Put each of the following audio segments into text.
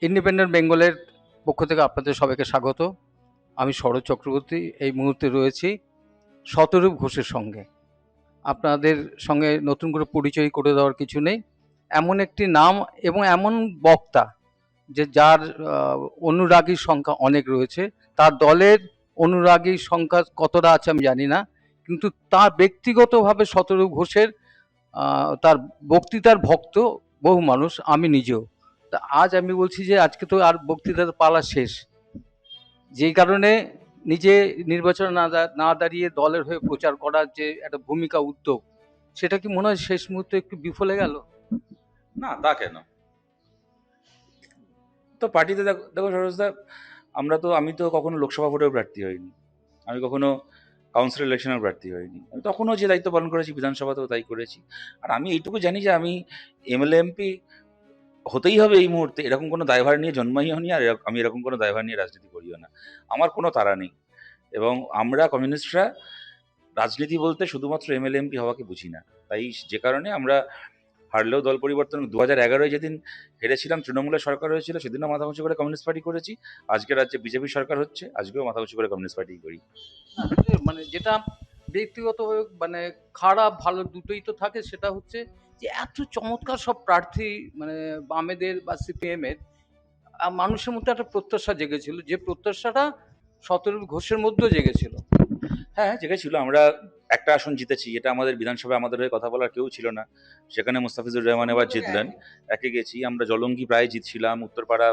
Independent বেঙ্গলের পক্ষ থেকে আপনাদের সবাইকে স্বাগত। আমি শরৎ চক্রবর্তী এই মুহূর্তে রয়েছি শতরূপ ঘোষের সঙ্গে। আপনাদের সঙ্গে নতুন করে পরিচয় করে দেওয়ার কিছু নেই। এমন একটি নাম এবং এমন বক্তা যে যার অনুরাগীর সংখ্যা অনেক রয়েছে। তার দলের অনুরাগীর সংখ্যা কতটা আছে আমি জানি না, কিন্তু তার ব্যক্তিগতভাবে শতরূপ ঘোষের তার বক্তৃতার ভক্ত বহু মানুষ, আমি নিজেও। তা আজ আমি বলছি যে আজকে তো আর বক্তৃতার পালা শেষ, যেই কারণে নিজে নির্বাচনে না দাঁড়িয়ে দলের হয়ে প্রচার করার যে একটা ভূমিকা, উদ্যোগ, সেটা কি মনে হয় শেষ মুহূর্তে একটু বিফলে গেল? না, তা কেন? তো পার্টিতে দেখো দেখো সরোজদা, আমি তো কখনো লোকসভা ভোটেও প্রার্থী হইনি। আমি কখনো কাউন্সিল ইলেকশনেও প্রার্থী হইনি। আমি তখনও যে দায়িত্ব পালন করেছি বিধানসভাতেও তাই করেছি। আর আমি এইটুকু জানি যে আমি এমএলএ এমপি হতেই হবে এই মুহূর্তে, এরকম কোনো দায়ভার নিয়ে জন্মাইও নি, আর আমি এরকম কোনো দায়ভার নিয়ে রাজনীতি করিও না। আমার কোনো তাড়া নেই। এবং আমরা কমিউনিস্টরা রাজনীতি বলতে শুধুমাত্র এমএলএ এমপি হওয়াকে বুঝি না। তাই যে কারণে আমরা হারলেও দল পরিবর্তন 2011-য় যেদিন হেরেছিলাম, তৃণমূলের সরকার হয়েছিল, সেদিনও মাথা উঁচু করে কমিউনিস্ট পার্টি করেছি। আজকে রাজ্যে বিজেপি সরকার হচ্ছে, আজকেও মাথা উঁচু করে কমিউনিস্ট পার্টি করি। মানে যেটা ব্যক্তিগতভাবে মানে খারাপ ভালো দুটোই তো থাকে, সেটা হচ্ছে যে এত চমৎকার সব প্রার্থী, মানে বামেদের বা সিপিএম এর, মানুষের মধ্যে একটা প্রত্যাশা জেগেছিল, যে প্রত্যাশাটা শতরূপ ঘোষের মধ্যেও জেগেছিল। হ্যাঁ, জেগেছিল। আমরা একটা আসন জিতেছি, এটা আমাদের বিধানসভায় আমাদের হয়ে কথা বলার কেউ ছিল না। সেখানে মুস্তাফিজুর রহমান এবার জিতলেন। একে গেছি আমরা, জলঙ্গি প্রায় জিতছিলাম, উত্তরপাড়া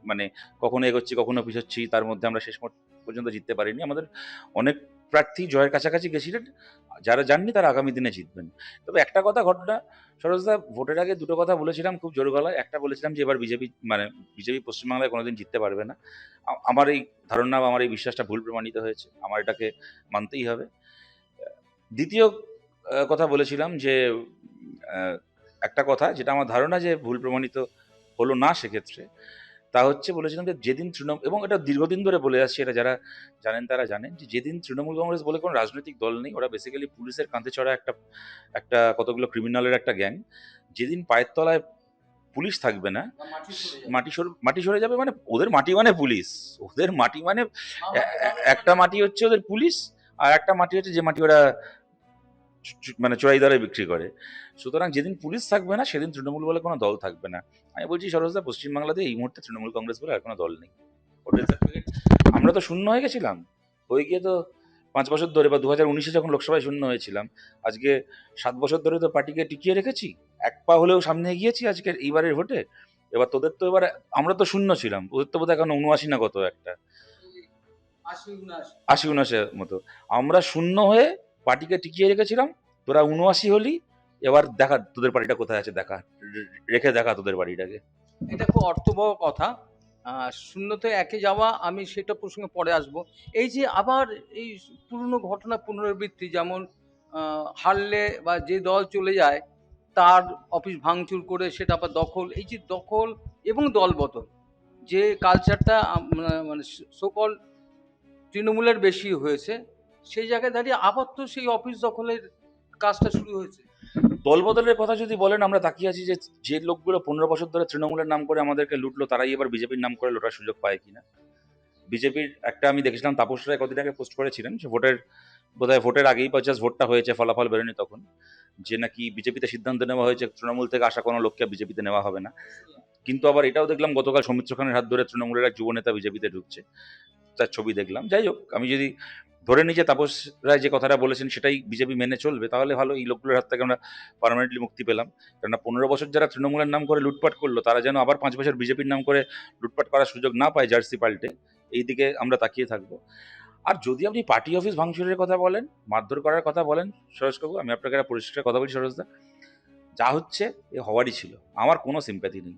মানে কখনো এগোচ্ছি কখনো পিছোচ্ছি, তার মধ্যে আমরা শেষ পর্যন্ত জিততে পারিনি। আমাদের অনেক প্রার্থী জয়ের কাছাকাছি গেছিলেন। যারা যাননি তারা আগামী দিনে জিতবেন। তবে একটা কথা, ঘটনা সরোজদা, ভোটের আগে দুটো কথা বলেছিলাম খুব জোর গলায়। একটা বলেছিলাম যে এবার বিজেপি পশ্চিমবাংলায় কোনোদিন জিততে পারবে না। আমার এই ধারণা বা আমার এই বিশ্বাসটা ভুল প্রমাণিত হয়েছে, আমার এটাকে মানতেই হবে। দ্বিতীয় কথা বলেছিলাম যে আহ, একটা কথা যেটা আমার ধারণা যে ভুল প্রমাণিত হলো না সেক্ষেত্রে, তা হচ্ছে বলেছিলাম যে যেদিন তৃণমূল, এবং এটা দীর্ঘদিন ধরে বলে আসছি, এটা যারা জানেন তারা জানেন, যে যেদিন তৃণমূল কংগ্রেস বলে কোনো রাজনৈতিক দল নেই, ওরা বেসিক্যালি পুলিশের কাঁধে চড়া একটা একটা কতগুলো ক্রিমিনালের একটা গ্যাং। যেদিন পায়ের তলায় পুলিশ থাকবে না, মাটি সরে যাবে। মানে ওদের মাটি মানে পুলিশ, ওদের মাটি মানে একটা মাটি হচ্ছে ওদের পুলিশ, আর একটা মাটি হচ্ছে যে মাটি ওরা মানে চোরাই দরে বিক্রি করে। সুতরাং যেদিন পুলিশ থাকবে না সেদিন তৃণমূল বলে কোনো দল থাকবে না। আমি বলছি সরোজদা, পশ্চিমবাংলাতে এই মুহূর্তে তৃণমূল কংগ্রেস বলে আর কোনো দল নেই। ভোটার সার্টিফিকেট, আমরা তো শূন্য হয়ে গেছিলাম, হয়ে গিয়ে তো 5 বছর ধরে, বা 2019-এ যখন লোকসভায় শূন্য হয়েছিলাম, আজকে 7 বছর ধরে তো পার্টিকে টিকিয়ে রেখেছি। এক পা হলেও সামনে এগিয়েছি আজকে এইবারের ভোটে। এবার তোদের তো এবার, আমরা তো শূন্য ছিলাম, ওদের তো বোধহয় এখন 79 না কত একটা, 80-79 মতো। আমরা শূন্য হয়ে পার্টিকে টিকিয়ে রেখেছিলাম, তোরা 79 হলি। এবার দেখা তোদের বাড়িটা কোথায় আছে, দেখা, রেখে দেখা তোদের বাড়িটাকে। এটা খুব অর্থবহ কথা। শূন্যতে একে যাওয়া, আমি সেটা প্রসঙ্গে পরে আসবো। এই যে আবার এই পুরনো ঘটনা পুনরাবৃত্তি, যেমন হারলে বা যে দল চলে যায় তার অফিস ভাঙচুর করে সেটা আবার দখল, এই যে দখল এবং দলবদল, যে কালচারটা মানে সকল তৃণমূলের বেশি হয়েছে, সেই জায়গায় দাঁড়িয়ে আবার তো সেই অফিস দখলের কাজটা শুরু হয়েছে। দল বদলের কথা যদি বলেন, আমরা তাকিয়ে আছি যে যে লোকগুলো 15 বছর ধরে তৃণমূলের নাম করে আমাদেরকে লুটলো, তারাই এবার বিজেপির নাম করে লোটার সুযোগ পায় কিনা। বিজেপির একটা আমি দেখেছিলাম, তাপস রায় কদিন আগে পোস্ট করেছিলেন, সে বোধহয় ভোটের আগেই বা জাস্ট ভোটটা হয়েছে, ফলাফল বেরোয়নি তখন, যে নাকি বিজেপিতে সিদ্ধান্ত নেওয়া হয়েছে তৃণমূল থেকে আসা কোনো লোককে বিজেপিতে নেওয়া হবে না। কিন্তু আবার এটাও দেখলাম গতকাল সৌমিত্র খানের হাত ধরে তৃণমূলের এক যুব নেতা বিজেপিতে ঢুকছে, তার ছবি দেখলাম। যাই হোক, আমি যদি ধরে নিই যে তাপস রায় যে কথাটা বলেছেন সেটাই বিজেপি মেনে চলবে, তাহলে ভালো, এই লোকগুলোর হাত থেকে আমরা পার্মানেন্টলি মুক্তি পেলাম। কেননা 15 বছর যারা তৃণমূলের নাম করে লুটপাট করলো, তারা যেন আবার 5 বছর বিজেপির নাম করে লুটপাট করার সুযোগ না পায় জার্সি পাল্টে। এই দিকে আমরা তাকিয়ে থাকবো। আর যদি আপনি পার্টি অফিস ভাঙচুরের কথা বলেন, মারধর করার কথা বলেন, সরোজবাবু, আমি আপনাকে একটা পরিষ্কার কথা বলছি সরোজদা, যা হচ্ছে এ হওয়ারই ছিল। আমার কোনো সিম্প্যাথি নেই।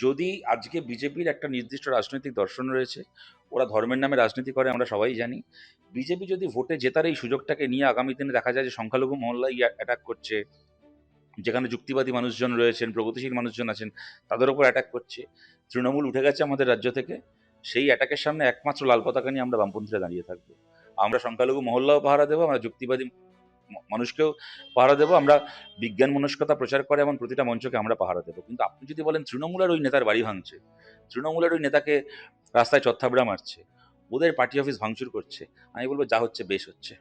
যদি আজকে বিজেপির একটা নির্দিষ্ট রাজনৈতিক দর্শন রয়েছে, ওরা ধর্মের নামে রাজনীতি করে, আমরা সবাই জানি। বিজেপি যদি ভোটে জেতার এই সুযোগটাকে নিয়ে আগামী দিনে দেখা যায় যে সংখ্যালঘু মহল্লায় অ্যাটাক করছে, যেখানে যুক্তিবাদী মানুষজন রয়েছেন, প্রগতিশীল মানুষজন আছেন, তাদের উপর অ্যাটাক করছে, তৃণমূল উঠে গেছে আমাদের রাজ্য থেকে, সেই অ্যাটাকের সামনে একমাত্র লাল পতাকা নিয়ে আমরা বামপন্থীরা দাঁড়িয়ে থাকবো। আমরা সংখ্যালঘু মহল্লাও পাহারা দেবো, আমরা যুক্তিবাদী মানুষকেও পাহারা দেবো, আমরা বিজ্ঞান মনস্কতা প্রচার করে এমন প্রতিটা মঞ্চকে আমরা পাহারা দেবো। কিন্তু আপনি যদি বলেন তৃণমূল আর ওই নেতার বাড়ি ভাঙছে, তৃণমূলের ওই নেতাকে রাস্তায় চত্থাবড়া মারছে, ওদের পার্টি অফিস ভাঙচুর করছে, আমি বলবো যা হচ্ছে বেশ হচ্ছে।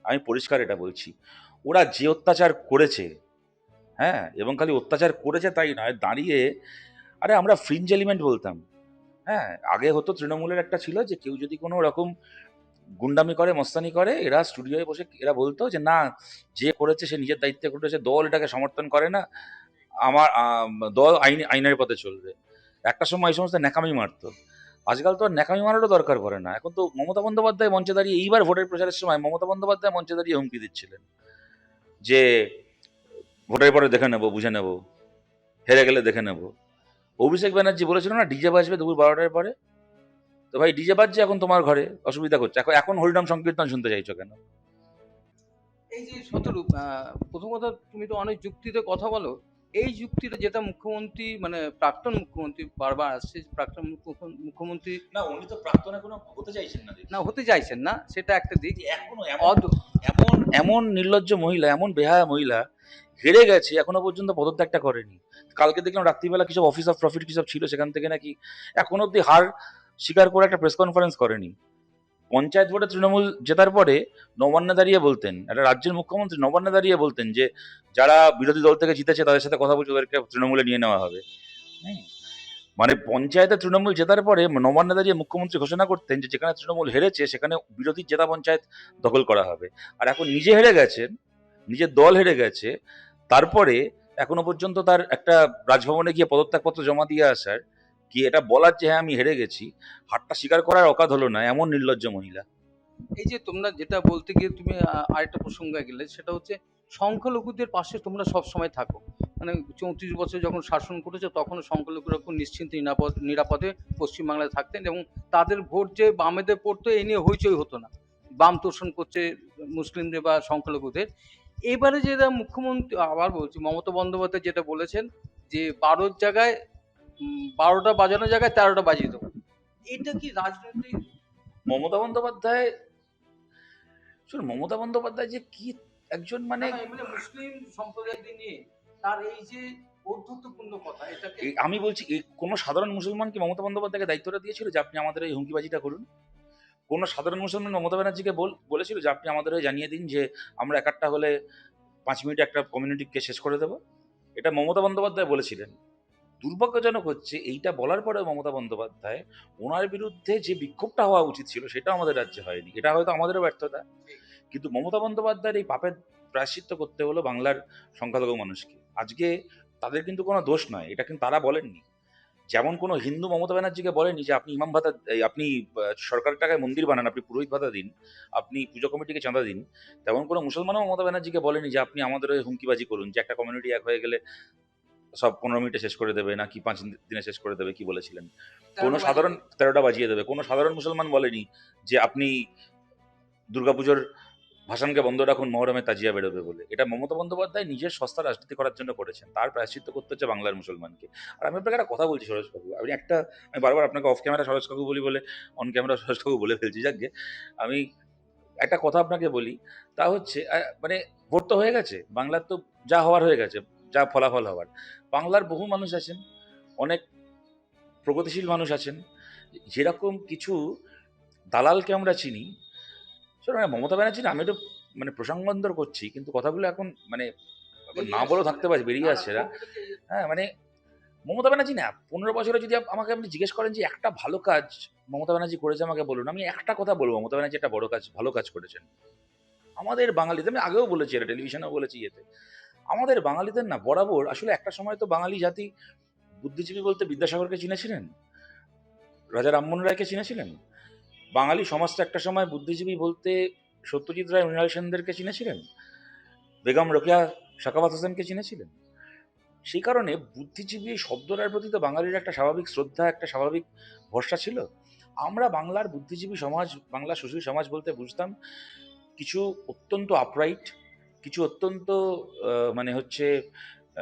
আমি পরিষ্কার এটা বলছি, ওরা যে অত্যাচার করেছে, হ্যাঁ, এবং খালি অত্যাচার করেছে তাই নয়, দাঁড়িয়ে, আরে আমরা ফ্রিঞ্জ এলিমেন্ট বলতাম, হ্যাঁ, আগে হতো তৃণমূলের একটা ছিল যে কেউ যদি কোনো রকম গুন্ডামি করে, মস্তানি করে, এরা স্টুডিওয়ে বসে এরা বলতো যে না, যে করেছে সে নিজের দায়িত্বে করেছে, দল এটাকে সমর্থন করে না, আমার দল আইনের পথে চলবে। একটা সময় এই সমস্ত ন্যাকামি মারতো। আজকাল তো আর ন্যাকামি মারারও দরকার পড়ে না, এখন তো মমতা বন্দ্যোপাধ্যায় মঞ্চে দাঁড়িয়ে, এইবার ভোটের প্রচারের সময় মমতা বন্দ্যোপাধ্যায় মঞ্চে দাঁড়িয়ে হুমকি দিচ্ছিলেন যে ভোটের পরে দেখে নেবো, বুঝে নেবো, হেরে গেলে দেখে নেবো। অভিষেক ব্যানার্জি বলেছিল না ডিজে বাজবে দুপুর 12টার পরে, তো ভাই ডিজে বাজছে এখন তোমার ঘরে, অসুবিধা করছে, এখন এখন হরিনাম সংকীর্তন শুনতে চাইছো কেন? এই যে শতরূপ, প্রথম কথা তুমি তো অনেক যুক্তিতে কথা বলো। এই যুক্তিটা যেটা মুখ্যমন্ত্রী মানে প্রাক্তন মুখ্যমন্ত্রী বারবার আসছে, প্রাক্তন মুখ্যমন্ত্রী না, উনি তো প্রাক্তনে কোনো হতে চাইছেন না দেখছি। না হতে চাইছেন না, সেটা একটা দিক। এখনো অদ এমন এমন নির্লজ্জ মহিলা, এমন বেহায়া মহিলা, হেরে গেছে এখনো পর্যন্ত পদত্যাগটা করেনি। কালকে দেখলাম রাত্রিবেলা কিসব অফিস অফ প্রফিট কিসব ছিল, সেখান থেকে নাকি এখনো অব্দি হার স্বীকার করে একটা প্রেস কনফারেন্স করেনি। পঞ্চায়েত ভোটে তৃণমূল জেতার পরে নবান্নে দাঁড়িয়ে বলতেন, একটা রাজ্যের মুখ্যমন্ত্রী নবান্নে দাঁড়িয়ে বলতেন যে যারা বিরোধী দল থেকে জিতেছে তাদের সাথে কথা বলছে, ওদেরকে তৃণমূলে নিয়ে নেওয়া হবে। হুম। মানে পঞ্চায়েতে তৃণমূল জেতার পরে নবান্নে দাঁড়িয়ে মুখ্যমন্ত্রী ঘোষণা করতেন যে যেখানে তৃণমূল হেরেছে সেখানে বিরোধী জেতা পঞ্চায়েত দখল করা হবে। আর এখন নিজে হেরে গেছেন, নিজের দল হেরে গেছে, তারপরে এখনো পর্যন্ত তার একটা রাজভবনে গিয়ে পদত্যাগপত্র জমা দিয়ে আসার, কি এটা বলার যে হ্যাঁ আমি হেরে গেছি, হারটা স্বীকার করার অকাত হলো না, এমন নির্লজ্জ মহিলা। এই যে তোমরা যেটা বলতে গিয়ে তুমি আরেকটা প্রসঙ্গে গেলে, সেটা হচ্ছে সংখ্যালঘুদের পাশে তোমরা সব সময় থাকো। মানে 34 বছর যখন শাসন করেছো তখনও সংখ্যালঘুরা খুব নিশ্চিন্তে নিরাপদে পশ্চিমবাংলায় থাকতেন, এবং তাদের ভোট যে বামেদের পড়তো এ নিয়ে হইচই হতো না। বাম তোষণ করছে মুসলিমদের বা সংখ্যালঘুদের। এবারে যেটা মুখ্যমন্ত্রী, আবার বলছি, মমতা বন্দ্যোপাধ্যায় যেটা বলেছেন যে 12র জায়গায় 12টা বাজানোর জায়গায় 13টা বাজিয়ে দেবো। এটা কি রাজনৈতিক? মমতা বন্দ্যোপাধ্যায়, শুনুন, মমতা বন্দ্যোপাধ্যায় যে কি একজন, মানে না, না, এমনি মুসলিম সম্প্রদায়দের নিয়ে তার এই যে ঔদ্ধত্যপূর্ণ কথা, এটাকে আমি বলছি কোনো সাধারণ মুসলমান কি মমতা বন্দ্যোপাধ্যায়কে দায়িত্বটা দিয়েছিল যে আপনি আমাদের এই হুমকিবাজিটা করুন? কোনো সাধারণ মুসলমান মমতা ব্যানার্জিকে বলেছিল যে আপনি আমাদের হয়ে জানিয়ে দিন যে আমরা একাট্টা হলে 5 মিনিটে একটা কমিউনিটিকে শেষ করে দেবো? এটা মমতা বন্দ্যোপাধ্যায় বলেছিলেন। দুর্ভাগ্যজনক হচ্ছে এইটা বলার পরেও মমতা বন্দ্যোপাধ্যায়, ওনার বিরুদ্ধে যে বিক্ষোভটা হওয়া উচিত ছিল সেটা আমাদের রাজ্যে হয়নি। এটা হয়তো আমাদেরও ব্যর্থতা। কিন্তু মমতা বন্দ্যোপাধ্যায়ের এই পাপের প্রায়শ্চিত্ত করতে হলো বাংলার সংখ্যালঘু মানুষকে। আজকে তাদের কিন্তু কোনো দোষ নয়, এটা কিন্তু তারা বলেননি। যেমন কোনো হিন্দু মমতা ব্যানার্জিকে বলেনি যে আপনি ইমাম ভাতা, আপনি সরকারের টাকায় মন্দির বানান, আপনি পুরোহিত ভাতা দিন, আপনি পুজো কমিটিকে চাঁদা দিন, তেমন কোনো মুসলমানও মমতা ব্যানার্জিকে বলেনি যে আপনি আমাদের হয়ে হুমকিবাজি করুন, যে একটা কমিউনিটি এক হয়ে গেলে সব 15 মিনিটে শেষ করে দেবে নাকি 5 দিনে শেষ করে দেবে, কি বলেছিলেন? কোনো 13টা বাজিয়ে সাধারণ দেবো। 13টা বাজিয়ে দেবে, কোনো সাধারণ মুসলমান বলেনি যে আপনি দুর্গাপুজোর ভাসানকে বন্ধ রাখুন, মহরমে তাজিয়া বেরোবে বলে। এটা মমতা বন্দ্যোপাধ্যায় নিজের সস্তা রাজনীতি করার জন্য করেছেন, তার প্রায়শ্চিত্ত করতে হচ্ছে বাংলার মুসলমানকে। আর আমি আপনাকে একটা কথা বলছি সরোজ কাকু, আমি বারবার আপনাকে অফ ক্যামেরা সরোজ কাকু বলি বলে অন ক্যামেরা সরোজ কাকু বলে ফেলছি, যাকে আমি একটা কথা আপনাকে বলি, তা হচ্ছে মানে ভোট তো হয়ে গেছে বাংলার, তো যা হওয়ার হয়ে গেছে, যা ফলাফল হওয়ার। বাংলার বহু মানুষ আছেন, অনেক প্রগতিশীল মানুষ আছেন, যেরকম কিছু দালালকে আমরা চিনি। মানে মমতা ব্যানার্জি না, আমি একটু মানে প্রসঙ্গান্তর করছি, কিন্তু কথাগুলো এখন মানে এখন বেরিয়ে না আসছে বলেও মানে, থাকতে পারে, না বেরিয়ে না আসছে না। খুব এটাকে হ্যাঁ, মানে মমতা ব্যানার্জি না, 15 বছরে যদি আমাকে আপনি জিজ্ঞেস করেন যে একটা ভালো কাজ মমতা ব্যানার্জি করেছে আমাকে বলুন, আমি একটা কথা বলবো, মমতা ব্যানার্জি একটা বড় কাজ, ভালো কাজ করেছেন। আমাদের বাঙালিদের, আমি আগেও বলেছি, এটা টেলিভিশনেও বলেছি, ইয়েতে, আমাদের বাঙালিদের না বরাবর, আসলে একটা সময় তো বাঙালি জাতি বুদ্ধিজীবী বলতে বিদ্যাসাগরকে চিনেছিলেন, রাজা রামমোহন রায়কে চিনেছিলেন। বাঙালি সমাজটা একটা সময় বুদ্ধিজীবী বলতে সত্যজিৎ রায়, মৃণাল সেনদেরকে চিনেছিলেন, বেগম রোকেয়া সাখাওয়াত হোসেনকে চিনেছিলেন। সেই কারণে বুদ্ধিজীবী শব্দটার প্রতি তো বাঙালির একটা স্বাভাবিক শ্রদ্ধা, একটা স্বাভাবিক ভরসা ছিল। আমরা বাংলার বুদ্ধিজীবী সমাজ, বাংলা সুশীল সমাজ বলতে বুঝতাম কিছু অত্যন্ত আপরাইট, কিছু অত্যন্ত মানে হচ্ছে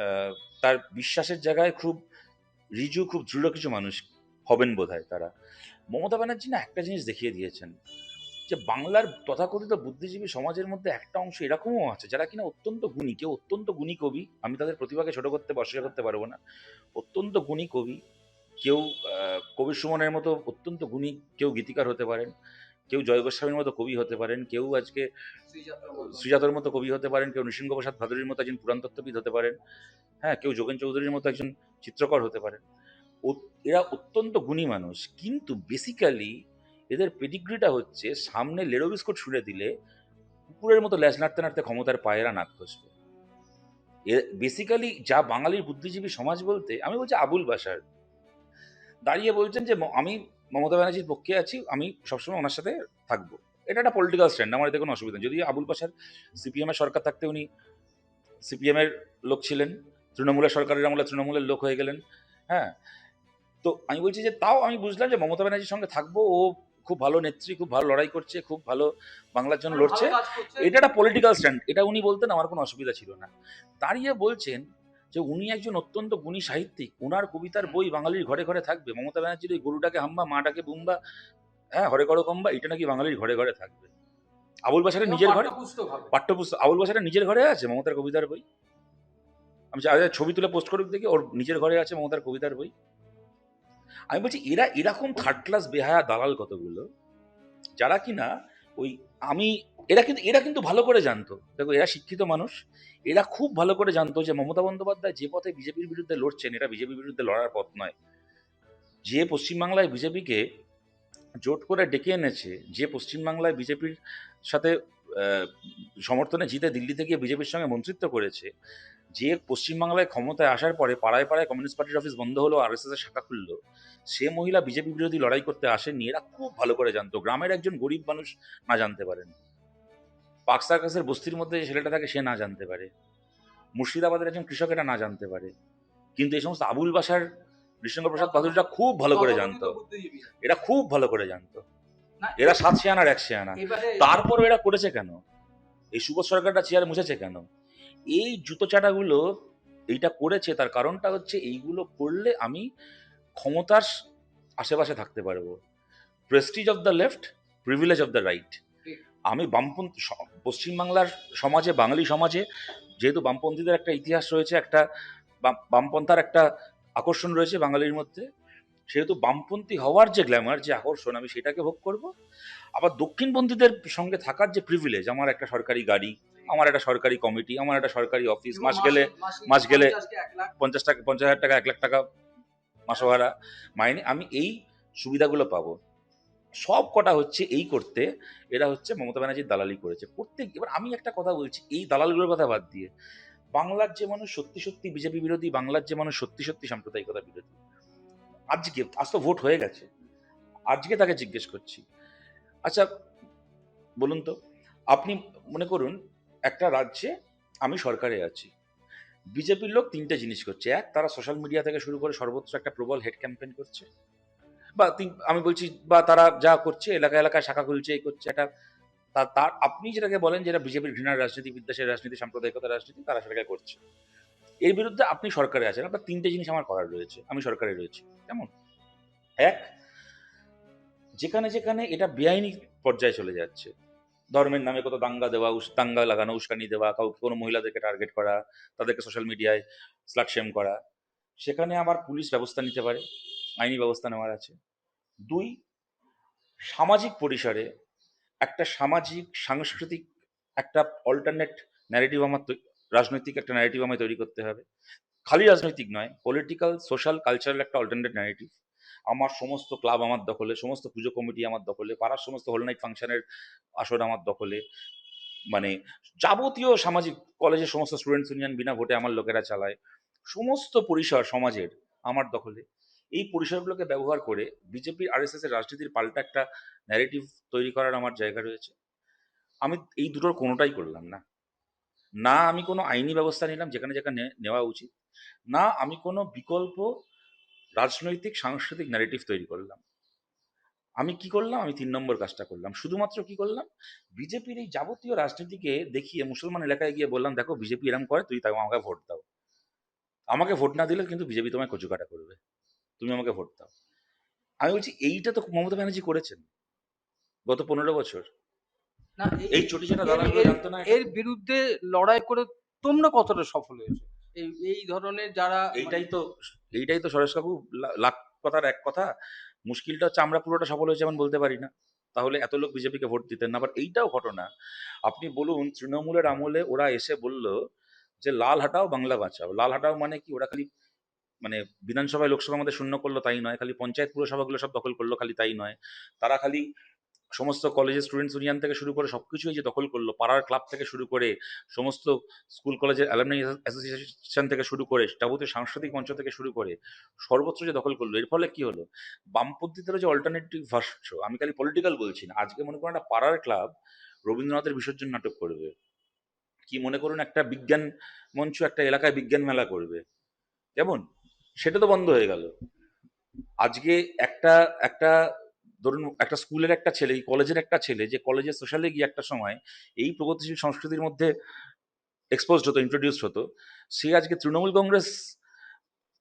আহ, তার বিশ্বাসের জায়গায় খুব ঋজু, খুব দৃঢ় কিছু মানুষ হবেন বোধহয় তারা। মমতা ব্যানার্জি না একটা জিনিস দেখিয়ে দিয়েছেন, যে বাংলার তথাকথিত বুদ্ধিজীবী সমাজের মধ্যে একটা অংশ এরকমও আছে যারা কিনা অত্যন্ত গুণী, কেউ অত্যন্ত গুণী কবি, আমি তাদের প্রতিভাকে ছোট করতে বা অস্বীকার করতে পারবো না, অত্যন্ত গুণী কবি, কেউ কবি সুমনের মতো অত্যন্ত গুণী কেউ গীতিকার হতে পারেন, কেউ জয় গোস্বামীর মতো কবি হতে পারেন, কেউ আজকে শ্রীজাতর মতো কবি হতে পারেন, কেউ নৃসিংহ প্রসাদ ভাদুরীর মতো একজন পুরাণতত্ত্ববিদ হতে পারেন, হ্যাঁ, কেউ যোগেন চৌধুরীর মতো একজন চিত্রকর হতে পারেন। এরা অত্যন্ত গুণী মানুষ, কিন্তু বেসিক্যালি এদের পেডিগ্রিটা হচ্ছে সামনে লেরো বিস্কুট ছুঁড়ে দিলে কুকুরের মতো ল্যাজ নাড়তে নাড়তে ক্ষমতার পায়েরা নাক খসবে। বেসিক্যালি যা বাঙালির বুদ্ধিজীবী সমাজ বলতে, আমি বলছি আবুল বাশার দাঁড়িয়ে বলছেন যে আমি মমতা ব্যানার্জির পক্ষে আছি, আমি সবসময় ওনার সাথে থাকবো। এটা একটা পলিটিক্যাল স্ট্যান্ড, আমার এতে কোনো অসুবিধা নেই। যদি আবুল বাশার সিপিএম এর সরকার থাকতে উনি সিপিএম এর লোক ছিলেন, তৃণমূলের সরকারের আমলে তৃণমূলের লোক হয়ে গেলেন, হ্যাঁ। তো আমি বলছি যে তাও আমি বুঝলাম যে মমতা ব্যানার্জির সঙ্গে থাকবো, ও খুব ভালো নেত্রী, খুব ভালো লড়াই করছে, খুব ভালো বাংলার জন্য লড়ছে, এটা একটা পলিটিক্যাল স্ট্যান্ড, এটা উনি বলতেন, আমার কোনো অসুবিধা ছিল না। দাঁড়িয়ে বলছেন যে উনি একজন অত্যন্ত গুণী সাহিত্যিক, ওনার কবিতার বই বাঙালির ঘরে ঘরে থাকবে, মমতা ব্যানার্জির ওই গরুটাকে হাম্বা মাটাকে বুম্বা, হ্যাঁ, হরে করো কম্বা, এটা নাকি বাঙালির ঘরে ঘরে থাকবে। আবুল বাশারের নিজের ঘরে পাঠ্যপুস্তক, আবুল বাশারের নিজের ঘরে আছে মমতার কবিতার বই। আমি ছবি তুলে পোস্ট করুক দেখি, ওর নিজের ঘরে আছে মমতার কবিতার বই। আমি বলছি এরা এরকম থার্ড ক্লাস বেহায়া দালাল কতগুলো, যারা কিনা ওই আমি এরা কিন্তু ভালো করে জানতো, দেখো এরা শিক্ষিত মানুষ, এরা খুব ভালো করে জানতো যে মমতা বন্দ্যোপাধ্যায় যে পথে বিজেপির বিরুদ্ধে লড়ছেন, এটা বিজেপির বিরুদ্ধে লড়ার পথ নয়। যে পশ্চিমবাংলায় বিজেপিকে জোট করে ডেকে এনেছে, যে পশ্চিমবাংলায় বিজেপির সাথে আহ, সমর্থনে জিতে দিল্লিতে গিয়ে বিজেপির সঙ্গে মন্ত্রিত্ব করেছে, যে পশ্চিমবাংলায় ক্ষমতায় আসার পরে পাড়ায় পাড়ায় কমিউনিস্ট পার্টির অফিস বন্ধ হলো, আরএসএস এর শাখা খুললো, সে মহিলা বিজেপি বিরোধী লড়াই করতে আসেননি। এরা খুব ভালো করে জানতো, গ্রামের একজন গরিব মানুষ না জানতে পারেন, পার্ক সার্কাসের বস্তির মধ্যে যে ছেলেটা থাকে সে না জানতে পারে, মুর্শিদাবাদের একজন কৃষক এটা না জানতে পারে, কিন্তু এই সমস্ত আবুল বাশার, নৃসিংহ প্রসাদ বাদুরীরা খুব ভালো করে জানতো, এরা খুব ভালো করে জানতো, এরা 7 সেয়ানার 1 সেয়ানা। তারপর এরা করেছে কেন, এই সুবোধ সরকারটা চেয়ার মুছেছে কেন? এই জুতো চাটাগুলো এইটা করেছে, তার কারণটা হচ্ছে এইগুলো করলে আমি ক্ষমতার আশেপাশে থাকতে পারবো। Prestige of the left, privilege of the right. আমি বামপন্থী পশ্চিমবাংলার সমাজে, বাঙালি সমাজে যেহেতু বামপন্থীদের একটা ইতিহাস রয়েছে, একটা বামপন্থার একটা আকর্ষণ রয়েছে বাঙালির মধ্যে, সেহেতু বামপন্থী হওয়ার যে গ্ল্যামার, যে আকর্ষণ, আমি সেটাকে ভোগ করব। আবার দক্ষিণপন্থীদের সঙ্গে থাকার যে প্রিভিলেজ, আমার একটা সরকারি গাড়ি, আমার একটা সরকারি কমিটি, আমার একটা সরকারি অফিস, মাস গেলে 50 টাকা, 50,000 টাকা, 1,00,000 টাকা মাসোহারা মাইনে, আমি এই সুবিধাগুলো পাবো। সব কটা হচ্ছে এই করতে এরা হচ্ছে মমতা ব্যানার্জির দালালি করেছে প্রত্যেক। এবার আমি একটা কথা বলছি, এই দালালগুলোর কথা বাদ দিয়ে, বাংলার যে মানুষ সত্যি সত্যি বিজেপি বিরোধী, বাংলার যে মানুষ সত্যি সত্যি সাম্প্রদায়িকতা বিরোধী, আজ তো ভোট হয়ে গেছে, আজকে তাকে জিজ্ঞেস করছি, আচ্ছা বলুন তো, আপনি মনে করুন একটা রাজ্যে আমি সরকারে আছি, বিজেপির লোক 3টে জিনিস করছে। এক, তারা সোশ্যাল মিডিয়া থেকে শুরু করে সর্বত্র একটা প্রবল হেড ক্যাম্পেইন করছে, বা আমি বলছি, বা তারা যা করছে এলাকায় এলাকায় শাখা খুলছে, এই করছে, এটা তার আপনি যেটাকে বলেন যেটা বিজেপির ঘৃণার রাজনীতি, বিদ্বেষের রাজনীতি, সাম্প্রদায়িকতার রাজনীতি, তারা সেটাকে করছে। এর বিরুদ্ধে আপনি সরকারে আছেন, আপনার 3টে জিনিস আমার করার রয়েছে, আমি সরকারে রয়েছি। কেমন? এক, যেখানে যেখানে এটা বেআইনি পর্যায়ে চলে যাচ্ছে, ধর্মের নামে কত দাঙ্গা দেওয়া, দাঙ্গা লাগানো, উস্কানি দেওয়া, কাউকে কোনো মহিলাদেরকে টার্গেট করা, তাদেরকে সোশ্যাল মিডিয়ায় স্লাট শেম করা, সেখানে আমার পুলিশ ব্যবস্থা নিতে পারে, আইনি ব্যবস্থা নেওয়ার আছে। 2, সামাজিক পরিসরে একটা সামাজিক সাংস্কৃতিক একটা অল্টারনেট ন্যারেটিভ আমার রাজনৈতিক একটা ন্যারেটিভ আমায় তৈরি করতে হবে। খালি রাজনৈতিক নয়, পলিটিক্যাল, সোশ্যাল, কালচারাল একটা অল্টারনেট ন্যারেটিভ। আমার সমস্ত ক্লাব আমার দখলে, সমস্ত পুজো কমিটি আমার দখলে, পাড়ার সমস্ত হোল নাইট ফাংশনের আসর আমার দখলে, মানে যাবতীয় সামাজিক, কলেজের সমস্ত স্টুডেন্টস ইউনিয়ন বিনা ভোটে আমার লোকেরা চালায়, সমস্ত পরিসর সমাজের আমার দখলে। এই পরিসরগুলোকে ব্যবহার করে বিজেপি আরএসএস এর রাজনীতির পাল্টা একটা ন্যারেটিভ তৈরি করার আমার জায়গা রয়েছে। আমি এই দুটোর কোনোটাই করলাম না। না আমি কোনো আইনি ব্যবস্থা নিলাম যেখানে যেখানে নেওয়া উচিত, না আমি কোনো বিকল্প রাজনৈতিক সাংস্কৃতিক ন্যারেটিভ তৈরি করলাম। আমি কি করলাম? আমি 3 নম্বর কাজটা করলাম। শুধুমাত্র কি করলাম? বিজেপির এই যাবতীয় রাজনীতিকে দেখিয়ে মুসলমান এলাকায় গিয়ে বললাম, দেখো বিজেপি এরম করে, তুই তাই আমাকে ভোট দাও। আমাকে ভোট না দিলে কিন্তু বিজেপি তোমায় কচুকাটা করবে, তুমি আমাকে ভোট দাও। আমি বলছি এইটা তো মমতা ব্যানার্জি করেছেন গত 15 বছর। না, এই চটিচাটা দালালগুলো জানতো না এটা? এর বিরুদ্ধে লড়াই করে তোমরা কতটা সফল হয়েছে? এই এই ধরনের যারা এইটাই তো এইটাই তো সরেশ কাকু লাখ কথার এক কথা, মুশকিলটা হচ্ছে আমরা পুরোটা সফল হয়েছে এমন বলতে পারি না, তাহলে এত লোক বিজেপিকে ভোট দিতেন না। আবার এইটাও ঘটনা, আপনি বলুন তৃণমূলের আমলে ওরা এসে বলল যে লাল হাটাও বাংলা বাঁচাও। লাল হাটাও মানে কি, ওরা খালি মানে বিধানসভায় লোকসভার মধ্যে শূন্য করলো তাই নয়, খালি পঞ্চায়েত পুরসভাগুলো সব দখল করলো খালি তাই নয়, তারা খালি সমস্ত কলেজের স্টুডেন্টস ইউনিয়ন থেকে শুরু করে সবকিছু এই যে দখল করলো, পাড়ার ক্লাব থেকে শুরু করে সমস্ত স্কুল কলেজের অ্যালামনাই অ্যাসোসিয়েশন থেকে শুরু করে যাবতীয় সাংস্কৃতিক মঞ্চ থেকে শুরু করে সর্বত্র যে দখল করলো, এর ফলে কি হলো, বামপন্থীদের যে অল্টারনেটিভ ভাষ্য, আমি খালি পলিটিক্যাল বলছি না, আজকে মনে করেন একটা পাড়ার ক্লাব রবীন্দ্রনাথের বিসর্জন নাটক করবে, কি মনে করুন একটা বিজ্ঞান মঞ্চ একটা এলাকায় বিজ্ঞান মেলা করবে, কেমন, সেটা তো বন্ধ হয়ে গেল। আজকে একটা একটা ধরুন একটা স্কুলের একটা ছেলে, এই কলেজের একটা ছেলে, যে কলেজে সোশ্যালে গিয়ে একটা সময় এই প্রগতিশীল সংস্কৃতির মধ্যে এক্সপোজড হতো, ইন্ট্রোডিউসড হতো, সে আজকে তৃণমূল কংগ্রেস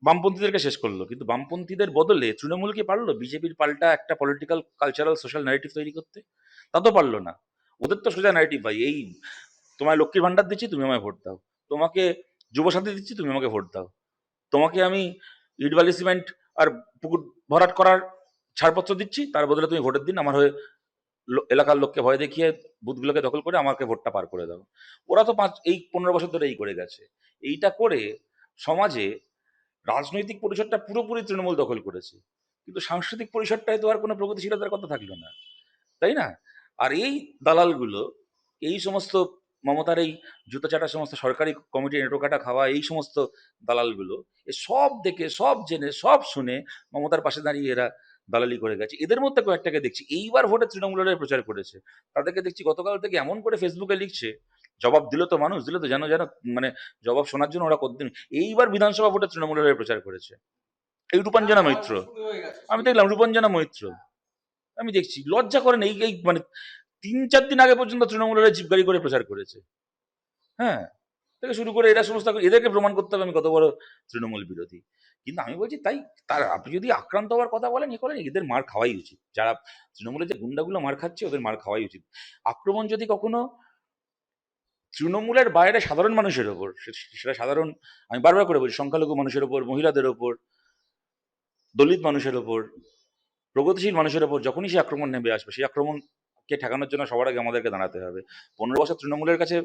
বামপন্থীদেরকে শেষ করলো, কিন্তু বামপন্থীদের বদলে তৃণমূল কি পারলো বিজেপির পাল্টা একটা পলিটিক্যাল কালচারাল সোশ্যাল ন্যারেটিভ তৈরি করতে? তা তো পারলো না। ওদের তো সোজা ন্যারেটিভ ভাই, এই তোমায় লক্ষ্মীর ভান্ডার দিচ্ছি তুমি আমায় ভোট দাও, তোমাকে যুবসাথী দিচ্ছি তুমি আমাকে ভোট দাও, তোমাকে আমি ইট বালি সিমেন্ট আর পুকুর ভরাট করার ছাড়পত্র দিচ্ছি, তার বদলে তুমি ভোটের দিন আমার হয়ে এলাকার লোককে ভয় দেখিয়ে বুথগুলোকে দখল করে আমাকে ভোটটা পার করে দাও। ওরা তো এই 15 বছর ধরে এই করে গেছে। এইটা করে সমাজে রাজনৈতিক পরিসরটা পুরোপুরি তৃণমূল দখল করেছে, কিন্তু সাংস্কৃতিক পরিসরটায় তো আর কোনো প্রগতিশীলতার কথা থাকলো না, তাই না? আর এই দালালগুলো, এই সমস্ত মমতার এই জুতো চাটা সমস্ত সরকারি কমিটির এঁটো কাটা খাওয়া এই সমস্ত দালালগুলো, এ সব দেখে সব জেনে সব শুনে মমতার পাশে দাঁড়িয়ে এরা দালালি করে গেছে। এদের মধ্যে কয়েকটাকে দেখছি এইবার ভোটে তৃণমূলের প্রচার করেছে, তাদেরকে দেখছি গতকাল থেকে এমন করে ফেসবুকে লিখছে, জবাব দিল তো মানুষ, দিল তো যেন যেন মানে জবাব শোনার জন্য ওরা কতদিন, এইবার বিধানসভা ভোটে তৃণমূলের হয়ে প্রচার করেছে এই রূপাঞ্জনা মৈত্র। আমি দেখলাম রূপাঞ্জনা মৈত্র, আমি দেখছি লজ্জা করেন, এই এই মানে 3-4 দিন আগে পর্যন্ত তৃণমূলের জিপ গাড়ি করে প্রচার করেছে, হ্যাঁ, থেকে শুরু করে এরা সমস্ত, এদেরকে প্রমাণ করতে হবে আমি কত বড় তৃণমূল বিরোধী। কিন্তু আমি বলছি তাই, তার আপনি যদি আক্রান্ত হওয়ার কথা বলেন করেন, এদের মার খাওয়াই উচিত, যারা তৃণমূলের যে গুন্ডাগুলো মার খাচ্ছে ওদের মার খাওয়াই উচিত। আক্রমণ যদি কখনো তৃণমূলের বাইরে সাধারণ মানুষের ওপর, সেটা সাধারণ, আমি বারবার করে বলছি, সংখ্যালঘু মানুষের ওপর, মহিলাদের ওপর, দলিত মানুষের ওপর, প্রগতিশীল মানুষের ওপর যখনই সে আক্রমণ নেমে আসবে, সেই আক্রমণকে ঠেকানোর জন্য সবার আগে আমাদেরকে দাঁড়াতে হবে। 15 বছর তৃণমূলের কাছে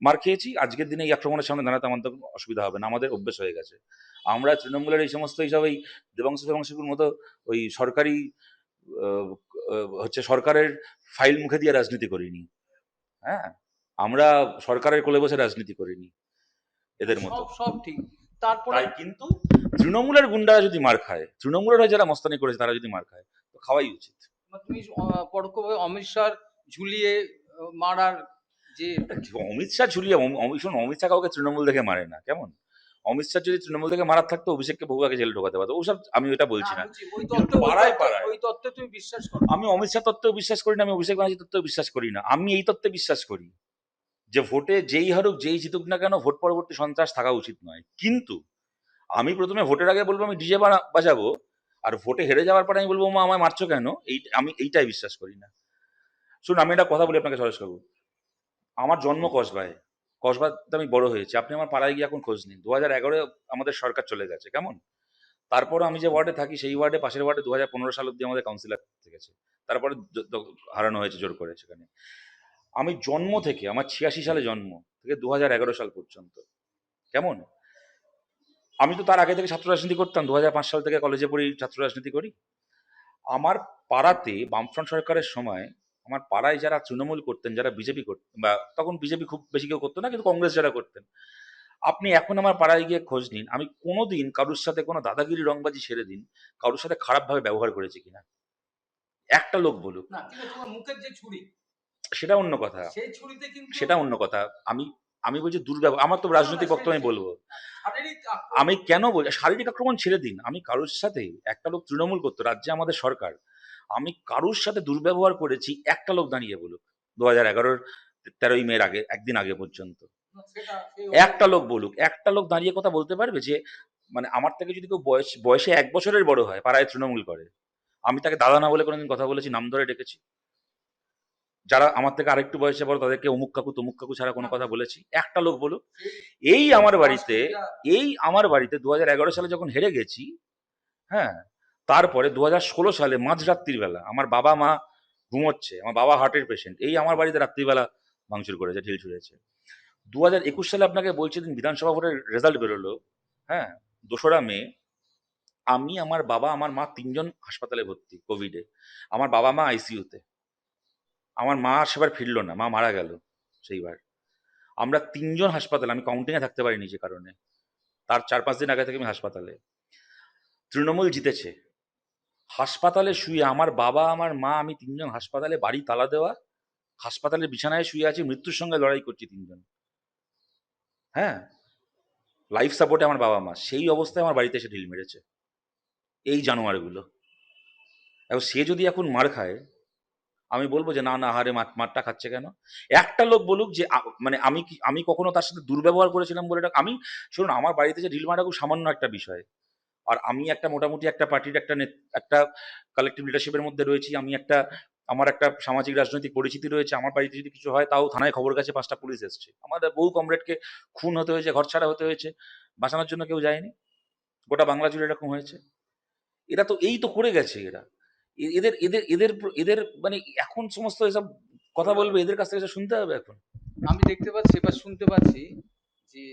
মার খেয়েছি, আজকের দিনে এই আক্রমণের সামনে দাঁড়াতে আমাদের কোনো অসুবিধা হবে না, আমাদের অভ্যেস হয়ে গেছে। আমরা তৃণমূলের এই সমস্ত এইসব এই দেবাংশুর মতো ওই সরকারি হচ্ছে সরকারের ফাইল মুখে দিয়ে রাজনীতি করিনি, হ্যাঁ, আমরা সরকারের কোলে বসে রাজনীতি করিনি এদের মতো। সব সব ঠিক। তারপরে তাই কিন্তু তৃণমূলের গুন্ডারা যদি মার খায়, তৃণমূলের হয়ে যারা মস্তানি করেছে তারা যদি মার খায়, তো খাওয়াই উচিত। তুমি পরোক্ষভাবে অমিত শাহ ঝুলিয়ে মারার যে অমিত শাহ ঝুলিয়ে শোন, অমিত শাহ কাউকে তৃণমূল দেখে মারে না, কেমন, অমিত শাহ যদি তৃণমূল থেকে মারার থাকতো অভিষেককে বহু আগে জেলে ঢোকাতে পারতো, ওসব আমি ওটা বলছি না। ওই কিন্তু তত্ত্ব পাড়ায় পাড়ায় ওই তত্ত্বে তুমি বিশ্বাস করো? আমি অমিত শাহ তত্ত্বেও বিশ্বাস করি না, আমি অভিষেক ব্যানার্জি তত্ত্বেও বিশ্বাস করি না, আমি এই তত্ত্বে বিশ্বাস করি যে ভোটে যেই হারুক যেই জিতুক না কেন ভোট পরবর্তী সন্ত্রাস থাকা উচিত নয়। কিন্তু আমি প্রথমে ভোটের আগে বলবো আমি ডিজে বাজাবো, আর ভোটে হেরে যাওয়ার পরে আমি বলবো মা আমায় মারছো কেন, আমি এইটাই বিশ্বাস করি না। শুনুন আমি একটা কথা বলি আপনাকে সরেশ বাবু, আমার জন্ম কসবায়, কসবাতে আমি বড় হয়েছি, আপনি আমার পাড়ায় গিয়ে এখন খোঁজ নিন, 2011 আমাদের সরকার চলে গেছে, কেমন, তারপর আমি যে ওয়ার্ডে থাকি সেই ওয়ার্ডে, পাশের ওয়ার্ডে 2015 সাল অব্দি আমাদের কাউন্সিলর থেকেছে, তারপরে হারানো হয়েছে জোর করে সেখানে। আমি জন্ম থেকে, আমার 86 সালে জন্ম থেকে 2011 সাল পর্যন্ত, কেমন, আমি তো তার আগে থেকে ছাত্র রাজনীতি করতাম, 2005 সাল থেকে কলেজে পড়ি ছাত্র রাজনীতি করি। আমার পাড়াতে বামফ্রন্ট সরকারের সময় আমার পাড়ায় যারা তৃণমূল করতেন, যারা বিজেপি করতেন, বা তখন বিজেপি খুব বেশি কেউ করতো না কিন্তু কংগ্রেস যারা করতেন, আপনি এখন আমার পাড়ায় গিয়ে খোঁজ নিন, আমি কোনোদিন কারুর সাথে কোনো দাদাগিরি রংবাজি ছেড়ে দিন, কারুর সাথে খারাপভাবে ব্যবহার করেছি কিনা একটা লোক বলুক। না, কিন্তু তোমার মুখের যে ছুরি, সেটা অন্য কথা, সেই ছুরিতে কিন্তু সেটা অন্য কথা। আমি আমি বলছি দুর্ব্যবহার, আমার তো রাজনৈতিক বক্তব্য আমি বলবো। শারীরিক আমি কেন বলছি শারীরিক আক্রমণ ছেড়ে দিন, আমি কারোর সাথে, একটা লোক তৃণমূল করতো, রাজ্যে আমাদের সরকার, আমি কারোর সাথে দুর্ব্যবহার করেছি একটা লোক দাঁড়িয়ে বলুক, 2011 13ই মের আগে একদিন আগে পর্যন্ত সেটা একটা লোক বলুক, একটা লোক দাঁড়িয়ে কথা বলতে পারবে যে মানে আমার থেকে যদি কেউ বয়সে 1 বছরের বড় হয়, পাড়ায় তৃণমূল করে, আমি তাকে দাদা না বলে কোনোদিন কথা বলেছি, নাম ধরে ডেকেছি? যারা আমার থেকে আরেকটু বয়সে বড় তাদেরকে অমুক কাকু তমুক কাকু ছাড়া কোনো কথা বলেছি? একটা লোক বলুক। এই আমার বাড়িতে 2011 সালে যখন হেরে গেছি, হ্যাঁ, তারপরে 2016 সালে মাঝরাত্রির বেলা আমার বাবা মা ঘুমোচ্ছে, আমার বাবা হার্টের পেশেন্ট, এই আমার বাড়িতে রাত্রিবেলা ভাঙচুর করেছে, ঢিল ছুঁড়েছে। 2021 সালে আপনাকে বলছি, দিন বিধানসভা ভোটের রেজাল্ট বেরোলো, হ্যাঁ, 2রা মে, আমি, আমার বাবা, আমার মা 3জন হাসপাতালে ভর্তি কোভিডে। আমার বাবা মা আইসিইউতে। আমার মা আর সেবার ফিরলো না, মা মারা গেল সেইবার। আমরা 3জন হাসপাতালে, আমি কাউন্টিংয়ে থাকতে পারিনি যে কারণে। তার 4-5 দিন আগে থেকে আমি হাসপাতালে। তৃণমূল জিতেছে। হাসপাতালে শুয়ে আমার বাবা, আমার মা, আমি 3জন হাসপাতালে, বাড়ি তালা দেওয়া, হাসপাতালের বিছানায় শুয়ে আছি, মৃত্যুর সঙ্গে লড়াই করছি 3জন। হ্যাঁ, লাইফ সাপোর্টে আমার বাবা মা, সেই অবস্থায় আমার বাড়িতে এসে ঢিল মেরেছে এই জানোয়ারগুলো। এবং সে যদি এখন মার খায়, আমি বলবো যে না না, হারে মারটা খাচ্ছে কেন? একটা লোক বলুক যে মানে আমি কখনো তার সাথে দুর্ব্যবহার করেছিলাম বলে এটা আমি, শুনুন, আমার বাড়িতে যে ঢিল মারা খুব সামান্য একটা বিষয়। আর আমি একটা মোটামুটি একটা পার্টির একটা কালেকটিভ লিডারশিপের মধ্যে রয়েছি। আমার একটা সামাজিক রাজনৈতিক পরিচিতি রয়েছে। আমার বাড়িতে যদি কিছু হয় তাও থানায় খবর গেছে, 5টা পুলিশ এসছে। আমাদের বহু কমরেডকে খুন হতে হয়েছে, ঘরছাড়া হতে হয়েছে, বাঁচানোর জন্য কেউ যায়নি। গোটা বাংলা জুড়ে এরকম হয়েছে। এরা তো এই তো করে গেছে এরা। এদের এদের এদের এদের মানে এখন সমস্ত এসব কথা বলবে, এদের কাছ থেকে এসব শুনতে হবে এখন। আমি দেখতে পাচ্ছি, এবার শুনতে পাচ্ছি যে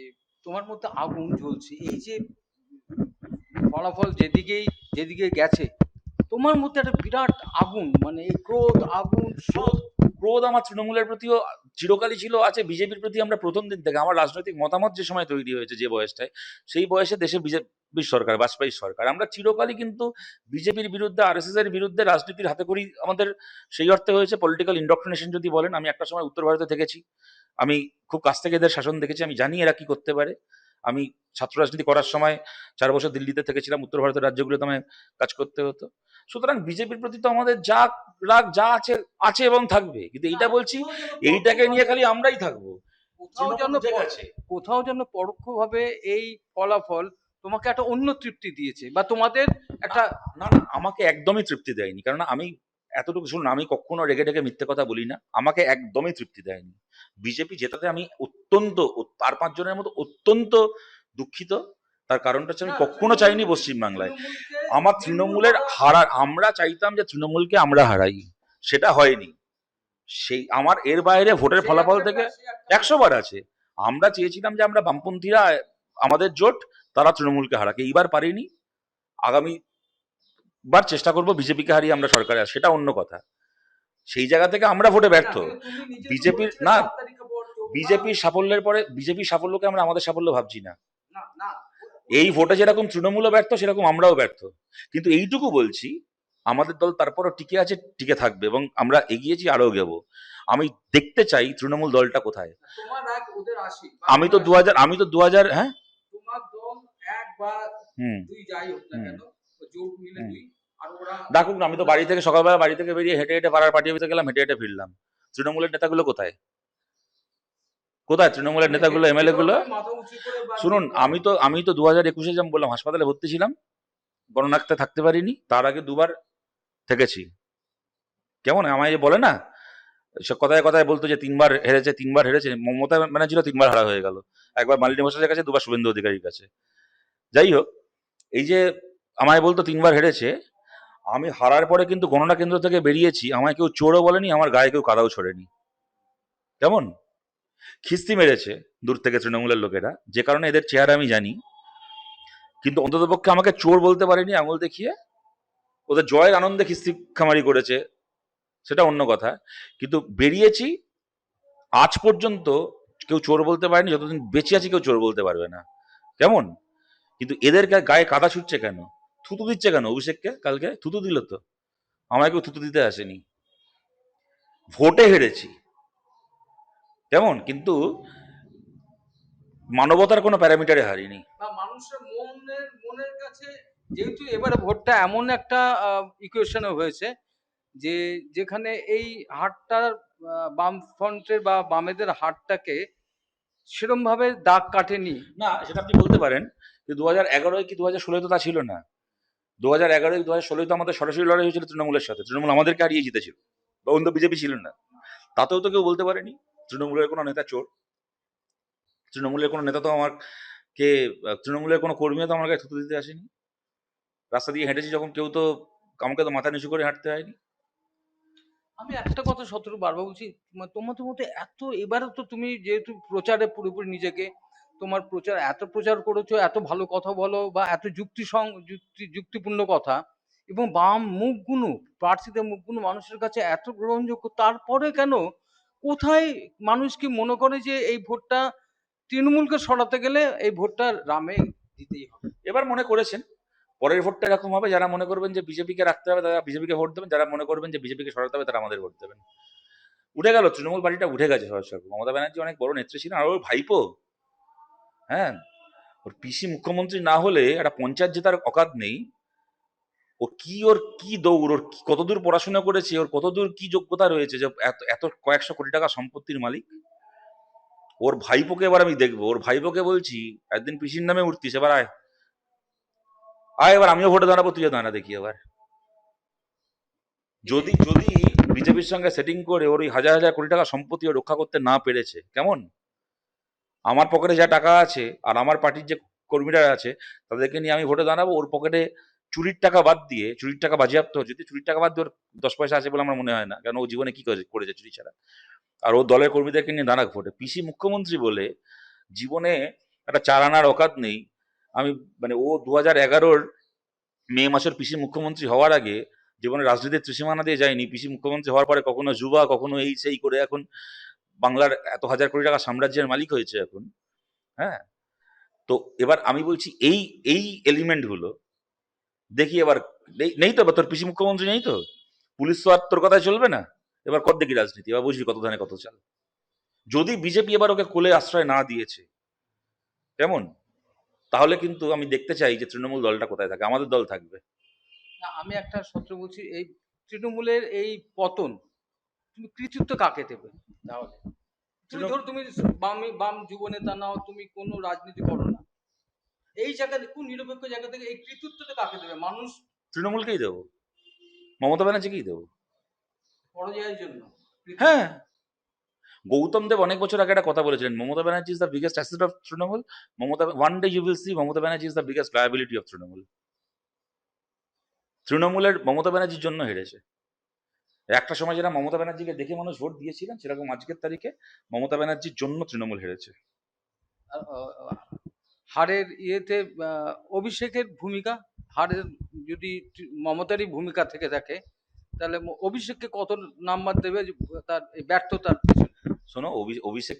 তোমার মধ্যে আগুন জ্বলছে। এই যে ফলাফল যেদিকে গেছে, তোমার মধ্যে একটা বিরাট আগুন, মানে এই ক্রোধ, আগুন, ক্রোধ ক্রোধ আমার তৃণমূলের প্রতিও চিরকালই ছিল, আছে। বিজেপির প্রতি আমরা প্রথম দিন থেকে, আমার রাজনৈতিক মতামত যে সময় তৈরি হয়েছে, যে বয়সটায়, সেই বয়সে দেশে বিজেপির সরকার, বাজপেয়ী সরকার, আমরা চিরকালই কিন্তু বিজেপির বিরুদ্ধে, আরএসএস এর বিরুদ্ধে রাজনীতির হাতে করি আমাদের সেই অর্থে হয়েছে। পলিটিক্যাল ইন্ডক্ট্রিনেশন যদি বলেন, আমি একটা সময় উত্তর ভারতে থেকেছি, আমি খুব কাছ থেকে এদের শাসন দেখেছি, আমি জানি এরা কি করতে পারে। আমি ছাত্র রাজনীতি করার সময় 4 বছর দিল্লিতে থেকেছিলাম, উত্তর ভারতের রাজ্যগুলোতে আমায় কাজ করতে হতো। সুতরাং বিজেপির প্রতি তো আমাদের যা রাগ যা আছে আছে এবং থাকবে, কিন্তু এইটা বলছি, এইটাকে নিয়ে খালি আমরাই থাকবো। কোথাও তৃণমূল যেন বুঝে গেছে। কোথাও যেন পরোক্ষভাবে এই ফলাফল তোমাকে একটা অন্য তৃপ্তি দিয়েছে, বা তোমাদের একটা না না, আমাকে একদমই তৃপ্তি দেয়নি। কারণ আমি এতটুকু শুনুন, আমি কখনো রেগে ঢেগে মিথ্যে কথা বলি না। আমাকে একদমই তৃপ্তি দেয়নি বিজেপি জেতাতে। আমি অত্যন্ত 4-5 জনের মতো অত্যন্ত দুঃখিত। তার কারণটা হচ্ছে, আমি না, কখনো চাইনি পশ্চিমবাংলায় তৃণমূলকে আমার নির্মূল তৃণমূলের করা। আমরা চাইতাম যে তৃণমূলকে আমরা হারাই, সেটা হয়নি। সেই আমার এর বাইরে ভোটের সেই ফলাফল একটা থেকে সেই একটা 100 বার আছে। আমরা চেয়েছিলাম যে আমরা বামপন্থীরা, আমাদের জোট, তারা তৃণমূলকে হারাকে। এইবার পারিনি, আগামী বার চেষ্টা করব বিজেপিকে হারিয়ে আমরা সরকারে আসি, সেটা অন্য কথা। সেই জায়গা থেকে আমরা ভোটে না, ব্যর্থ। কিন্তু তুমি নিজে তো বিজেপির বলছিলে না, 7 তারিখে ভোট দেবো না। বিজেপির সাফল্যের পরে বিজেপির সাফল্যকে আমরা আমাদের সাফল্য ভাবছি না। না, না, এই ভোটে যেরকম তৃণমূলও ব্যর্থ, সেরকম আমরাও ব্যর্থ। কিন্তু এইটুকু বলছি, আমাদের দল তারপরও টিকে আছে, টিকে থাকবে, এবং আমরা এগিয়েছি, আরো এগোবো। আমি দেখতে চাই তৃণমূল দলটা কোথায়। তোমার এক ওদের 80 বা আমি তো ওদের 80, 2000, হ্যাঁ, তোমার দল এক বা হুম, দুই যাই হোক না হুম, কেন, জোট মিলে হুম। দুই, আর ওরা ডাকুক না, আমি তো বাড়ি থেকে সকালবেলা বাড়ি থেকে বেরিয়ে হেঁটে হেঁটে পাড়ার পার্টি অফিসে গেলাম, হেঁটে হেঁটে ফিরলাম। তৃণমূলের নেতাগুলো কোথায়? কোথায় তৃণমূলের মানে নেতাগুলো, এমএলএ গুলো? যেভাবে মাথা উঁচু করে বা শুনুন, আমি তো 2021-এ যেমন বললাম হাসপাতালে ভর্তি ছিলাম, গণনাতে থাকতে পারিনি, তার আগে 2বার থেকেছি। কেমন আমায় যে বলে না, সব কথায় কথায় বলতো যে 3বার হেরেছে, 3বার হেরেছে। মমতা ব্যানার্জিরও 3বার হারা হয়ে গেল। একবার মালিনী বসাকের কাছে, 2বার শুভেন্দু অধিকারীর কাছে। যাই হোক, এই যে আমায় বলতো 3বার হেরেছে, আমি হারার পরে কিন্তু গণনা কেন্দ্র থেকে বেরিয়েছি, আমায় কেউ চোরও বলেনি, আমার গায়ে কেউ কাদাও ছড়েনি। কেমন খিস্তি মেরেছে দূর থেকে তৃণমূলের লোকেরা, যে কারণে এদের চেহারা আমি জানি। কিন্তু অন্ততপক্ষে আমাকে চোর বলতে পারেনি আঙুল দেখিয়ে। ওদের জয়ের আনন্দে খিস্তি খামারি করেছে, সেটা অন্য কথা। কিন্তু বেরিয়েছি, আজ পর্যন্ত কেউ চোর বলতে পারেনি। যতদিন বেঁচে আছি কেউ চোর বলতে পারবে না। কেমন, কিন্তু এদের গায়ে কাদা ছুটছে কেন, থুতু দিচ্ছে কেন? অভিষেককে কালকে থুতু দিল তো, আমায় কেউ থুতু দিতে আসেনি। ভোটে হেরেছি, কেমন, কিন্তু মানবতার কোনো প্যারামিটারে হারিনি। বা মানুষের মনের কাছে, যেহেতু এবারে ভোটটা এমন একটা ইকুয়েশনে হয়েছে যে যেখানে এই হারটার বামফ্রন্টের বা বামেদের হারটাকে সেরম ভাবে দাগ কাটেনি। না, সেটা আপনি বলতে পারেন, যে 2011 কি 2016 তো তা ছিল না। 2011 2016 তো আমাদের সরাসরি লড়াই হয়েছিল তৃণমূলের সাথে, তৃণমূল আমাদেরকে হারিয়ে জিতেছিল, তখন তো বিজেপি ছিল না। তাতেও তো কেউ বলতে পারেনি তৃণমূলের কোনো নেতা চোর। তৃণমূলের কোনো নেতা তো আমার কে তৃণমূলের কোনো কর্মীও তো আমার কাছে থুতু দিতে আসেনি। রাস্তা দিয়ে হেঁটেছি যখন, কেউ তো আমাকে তো মাথা নিচু করে হাঁটতে হয়নি। আমি একটা কথা সতেরো বারবার বলছি, তোমাদের মধ্যে এত, এবারে তো তুমি যেহেতু প্রচারে পুরোপুরি নিজেকে, তোমার প্রচার এত প্রচার করেছো, এত ভালো কথা বলো বা এত যুক্তিপূর্ণ কথা, এবং বাম মুখগুলো, প্রার্থীদের মুখগুলো মানুষের কাছে এত গ্রহণযোগ্য, তারপরে কেন কোথায় মানুষ কি মনে করে যে এই ভোটটা তৃণমূলকে সরাতে গেলে এই ভোটটা রামে দিতেই হবে? এবার মনে করেছেন পরের ভোটটা এরকম হবে, যারা মনে করবেন যে বিজেপিকে রাখতে হবে তারা বিজেপিকে ভোট দেবেন, যারা মনে করবেন যে বিজেপিকে সরাতে হবে তারা আমাদের ভোট দেবেন। উঠে গেল, তৃণমূল পার্টিটা উঠে গেছে সরাসরি। মমতা ব্যানার্জি অনেক বড় নেত্রী ছিলেন, আর ওর ভাইপো, হ্যাঁ, ওর পিসি মুখ্যমন্ত্রী না হলে একটা পঞ্চায়েত জেতার অকাত নেই। ওর কি দৌড়, ওর কতদূর পড়াশোনা করেছে, ওর কতদূর কি যোগ্যতা রয়েছে যে এত এত কয়েকশো কোটি টাকা সম্পত্তির মালিক। ওর ভাইপোকে এবার আমি দেখবো, ওর ভাইপোকে বলছি, একদিন পিসির নামে উঠতিস, এবার আয় আয়, এবার আমিও ভোটে দাঁড়াবো, তুইও দাঁড়া দেখি এবার। যদি যদি বিজেপির সঙ্গে সেটিং করে ওর ওই হাজার হাজার কোটি টাকা সম্পত্তি ও রক্ষা করতে না পেরেছে, কেমন আমার পকেটে যা টাকা আছে আর আমার পার্টির যে কর্মীরা আছে তাদেরকে নিয়ে আমি ভোটে দাঁড়াবো, ওর পকেটে চুরির টাকা বাদ দিয়ে, চুরির টাকা বাজেয়াপ্ত হচ্ছে, যদি চুরির টাকা বাদ দিয়ে ওর 10 পয়সা আছে বলে আমার মনে হয় না, কারণ ও জীবনে কি করেছে চুরি ছাড়া। আর ও দলের কর্মীদেরকে নিয়ে দাঁড়াক ভোটে, পিসি মুখ্যমন্ত্রী বলে জীবনে একটা চার আনার অকাত নেই। আমি মানে ও 2011-র মে মাসের পিসি মুখ্যমন্ত্রী হওয়ার আগে জীবনে রাজনীতির ত্রিসীমানা দিয়ে যায়নি। পিসি মুখ্যমন্ত্রী হওয়ার পরে কখনো যুবা, কখনো এই সেই করে এখন বাংলার এত হাজার কোটি টাকা সাম্রাজ্যের মালিক হয়েছে এখন। হ্যাঁ, তো এবার আমি বলছি এই এই এলিমেন্ট গুলো দেখি এবার। নেই তো, এবার তোর পিসি মুখ্যমন্ত্রী নেই তো, পুলিশ তো আর তোর কথায় চলবে না। এবার কর দেখি রাজনীতি, এবার বুঝবি কত ধানে কত চাল। যদি বিজেপি এবার ওকে কোলে আশ্রয় না দিয়েছে, কেমন, তাহলে কিন্তু আমি দেখতে চাই যে তৃণমূল দলটা কোথায় থাকে, আমাদের দল থাকবে। না, আমি একটা সত্য বলছি, এই তৃণমূলের এই পতন তুমি কৃতিত্ব কাকে দেবে তাহলে? তুমি ধরো তুমি বাম যুব নেতা নাও, তুমি কোনো রাজনীতি করো না, এই জায়গা কোন নিরপেক্ষ জায়গা থেকে এই কৃতিত্বটা কাকে দেবে মানুষ? তৃণমূলকেই দেবো, মমতা ব্যানার্জিকেই দেবো। পরাজয়ের জন্য হ্যাঁ, গৌতম দেব অনেক বছর আগে একটা কথা বলেছিলেন, Mamata Banerjee is the biggest asset of Trinamool, Mamata one day you will see Mamata Banerjee is the biggest liability of Trinamool. তৃণমূলের মমতা ব্যানার্জির জন্য হেরেছে। একটা সময় যারা মমতা ব্যানার্জিকে দেখে মানুষ ভোট দিয়েছিলেন, সেরকম আজকের তারিখে মমতা ব্যানার্জির জন্য তৃণমূল হেরেছে। হারের ইয়েতে অভিষেকের ভূমিকা, হারের যদি মমতারই ভূমিকা থেকে থাকে, তাহলে অভিষেককে কত নাম্বার দেবে তার এই ব্যর্থতার পিছনে? শোনো, অভিষেক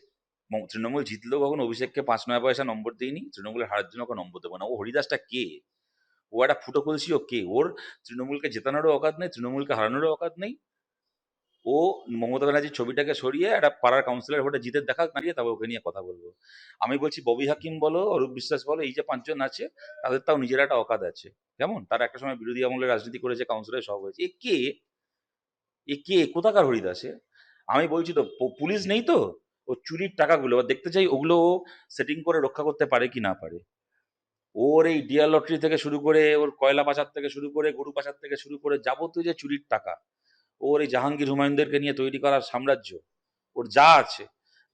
তৃণমূল জিতলেও কখন অভিষেককে 5-9 পয়সা নম্বর দিইনি, তৃণমূলের হারের জন্য ওকে নম্বর দেবো না। ও হরিদাসটা কে? ও একটা ফুটো কলসি, ও কে? ওর তৃণমূলকে জেতানোরও অকাত নেই, তৃণমূলকে হারানোরও অকাত নেই। ও মমতা ব্যানার্জির ছবিটাকে সরিয়ে একটা পাড়ার কাউন্সিলর ভোটে জিতে দেখাক দাঁড়িয়ে, তবে ওকে নিয়ে কথা বলবো। আমি বলছি ববি হাকিম বলো, অরূপ বিশ্বাস বলো, এই যে 5 জন আছে তাদের তাও নিজের একটা অকাত আছে, কেমন, তারা একটা সময় বিরোধী আমলে রাজনীতি করেছে, কাউন্সিলর সব হয়েছে। এ কে কোথাকার হরিদাসে? আমি বলছি তো, পুলিশ নেই তো, ও চুরির টাকাগুলো দেখতে চাই, ওগুলো সেটিং করে রক্ষা করতে পারে কি না পারে। ওর এই ডিয়ার লটারি থেকে শুরু করে, ওর কয়লা পাচার থেকে শুরু করে, গরু পাচার থেকে শুরু করে যাবতীয় যে চুরির টাকা, ওর এই জাহাঙ্গীর হুমায়ুনদেরকে নিয়ে তৈরি করার সাম্রাজ্য, ওর যা আছে,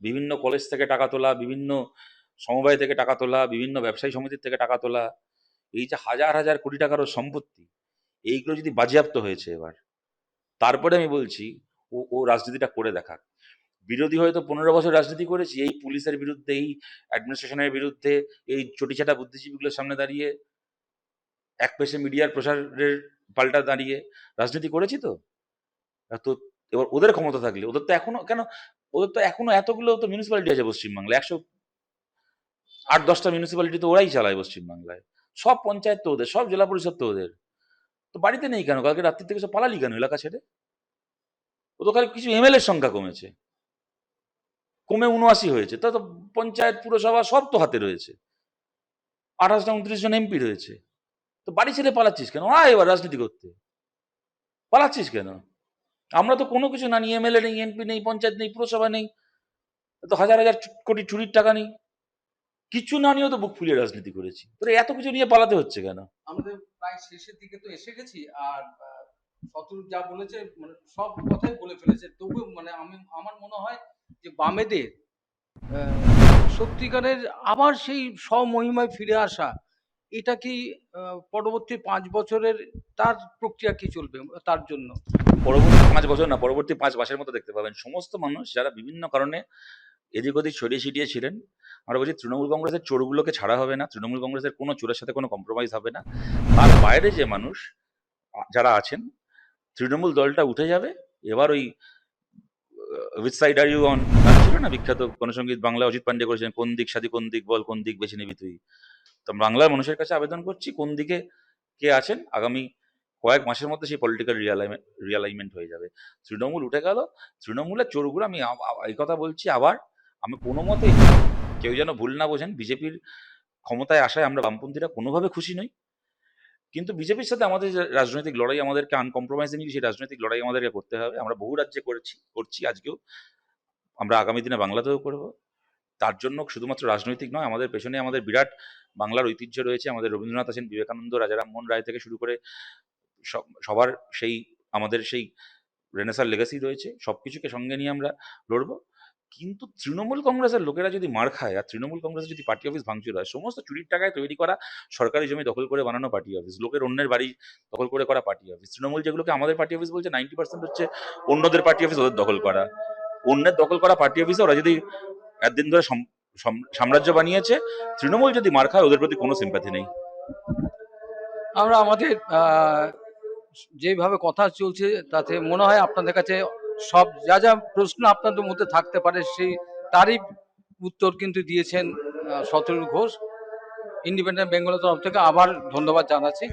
বিভিন্ন কলেজ থেকে টাকা তোলা, বিভিন্ন সমবায় থেকে টাকা তোলা, বিভিন্ন ব্যবসায়ী সমিতির থেকে টাকা তোলা, এই যে হাজার হাজার কোটি টাকার ওর সম্পত্তি, এইগুলো যদি বাজেয়াপ্ত হয়েছে এবার, তারপরে আমি বলছি ও ও রাজনীতিটা করে দেখাক। বিরোধী হয়তো 15 বছর রাজনীতি করেছি, এই পুলিশের বিরুদ্ধে, এই অ্যাডমিনিস্ট্রেশনের বিরুদ্ধে, এই চটিচাটা বুদ্ধিজীবীগুলোর সামনে দাঁড়িয়ে, এক পেশে মিডিয়ার প্রসারের পাল্টা দাঁড়িয়ে রাজনীতি করেছি তো। তো এবার ওদের ক্ষমতা থাকলে, ওদের তো এখনো কেন, ওদের তো এখনো এতগুলো তো মিউনিসিপ্যালিটি আছে পশ্চিমবাংলায়, 108-10টা মিউনিসিপ্যালিটি তো ওরাই চালায় পশ্চিমবাংলায়। সব পঞ্চায়েত তো ওদের, সব জেলা পরিষদ তো ওদের। তো বাড়িতে নেই কেন? কালকে রাত্রি থেকে সব পালালি কেন এলাকা ছেড়ে? ও তো খালি কিছু এমএলএ এর সংখ্যা কমেছে, কমে 79 হয়েছে, তা তো পঞ্চায়েত পুরসভা সব তো হাতে রয়েছে, 28-29 জন এমপি রয়েছে। তো বাড়ি ছেড়ে পালাচ্ছিস কেন? আয় এবার রাজনীতি করতে, পালাচ্ছিস কেন? আমরা তো কোনো কিছু না নিয়ে, এমএলএ নেই, এমপি নেই, পঞ্চায়েত নেই, পুরসভা নেই, তো হাজার হাজার কোটি চুরির টাকা নেই, কিছু না নিয়েও তো বুক ফুলিয়ে রাজনীতি করেছি। তোর এত কিছু নিয়ে পালাতে হচ্ছে কেন? আমাদের প্রায় শেষের দিকে তো এসে গেছি, আর শত্রু যা বলেছে মানে সব কথাই বলে ফেলেছে, তবু মানে আমার মনে হয় যে বামেদের সত্যিকারের আবার সেই স্বমহিমায় ফিরে আসা, এটা কি পরবর্তী 5 বছরের তার প্রক্রিয়া কি চলবে তার জন্য? পরবর্তী 5 বছর না, পরবর্তী 5 মাসের মতো দেখতে পাবেন সমস্ত মানুষ যারা বিভিন্ন কারণে এদিক ওদিক ছড়িয়ে ছিটিয়ে ছিলেন। আমরা বলছি তৃণমূল কংগ্রেসের চোরগুলোকে ছাড়া হবে না, তৃণমূল কংগ্রেসের কোনো চোরের সাথে কোনো কম্প্রোমাইজ হবে না। তার বাইরে যে মানুষ যারা আছেন, তৃণমূল দলটা উঠে যাবে। এবার ওই which side are you on ছিল না বিখ্যাত গণসঙ্গীত, বাংলা অজিত পান্ডে করেছেন, কোন দিক সাথী কোন দিক বল, কোন দিক বেছে নিবি তুই। তো বাংলার মানুষের কাছে আবেদন করছি, কোন দিকে কে আছেন, আগামী কয়েক মাসের মধ্যে সেই পলিটিক্যাল রিয়ালাইনমেন্ট হয়ে যাবে। তৃণমূল উঠে গেল, তৃণমূলের চোরগুলো আমি এই কথা বলছি আবার, আমি কোনো মতেই, কেউ যেন ভুল না বোঝেন, বিজেপির ক্ষমতায় আসায় আমরা বামপন্থীরা কোনোভাবে খুশি নই। কিন্তু বিজেপির সাথে আমাদের যে রাজনৈতিক লড়াই, আমাদেরকে আনকম্প্রোমাইজিংলি সেই রাজনৈতিক লড়াই আমাদেরকে করতে হবে। আমরা বহু রাজ্যে করছি আজকেও, আমরা আগামী দিনে বাংলাতেও করব। তার জন্য শুধুমাত্র রাজনৈতিক নয়, আমাদের পেছনে আমাদের বিরাট বাংলার ঐতিহ্য রয়েছে। আমাদের রবীন্দ্রনাথ আছেন, বিবেকানন্দ, রাজা রামমোহন রায় থেকে শুরু করে সবার সেই আমাদের সেই রেনেসার লেগাসি রয়েছে। সবকিছুকে সঙ্গে নিয়ে আমরা লড়বো। কিন্তু তৃণমূল কংগ্রেসের লোকেরা যদি মার খায়, আর তৃণমূল কংগ্রেসের যদি পার্টি অফিস ভাঙচুর হয়, সমস্ত চুরির টাকায় তৈরি করা সরকারি জমি দখল করে বানানো পার্টি অফিস, লোকের অন্যের বাড়ি দখল করে করা পার্টি অফিস, তৃণমূল যেগুলোকে আমাদের পার্টি অফিস বলছে, 90% হচ্ছে অন্যদের পার্টি অফিস, ওদের দখল করা। অন্যের দখল করা পার্টি অফিসে ওরা যদি একদিন ধরে সাম্রাজ্য বানিয়েছে, তৃণমূল যদি মার খায়, ওদের প্রতি কোনো সিম্প্যাথি নেই। আমরা আমাদের যেভাবে কথা চলছে তাতে মনে হয় আপনাদের কাছে সব যা যা প্রশ্ন আপনাদের মধ্যে থাকতে পারে সেই তারই উত্তর কিন্তু দিয়েছেন শতরূপ ঘোষ। ইন্ডিপেন্ডেন্ট বেঙ্গলের তরফ থেকে আবার ধন্যবাদ জানাচ্ছি।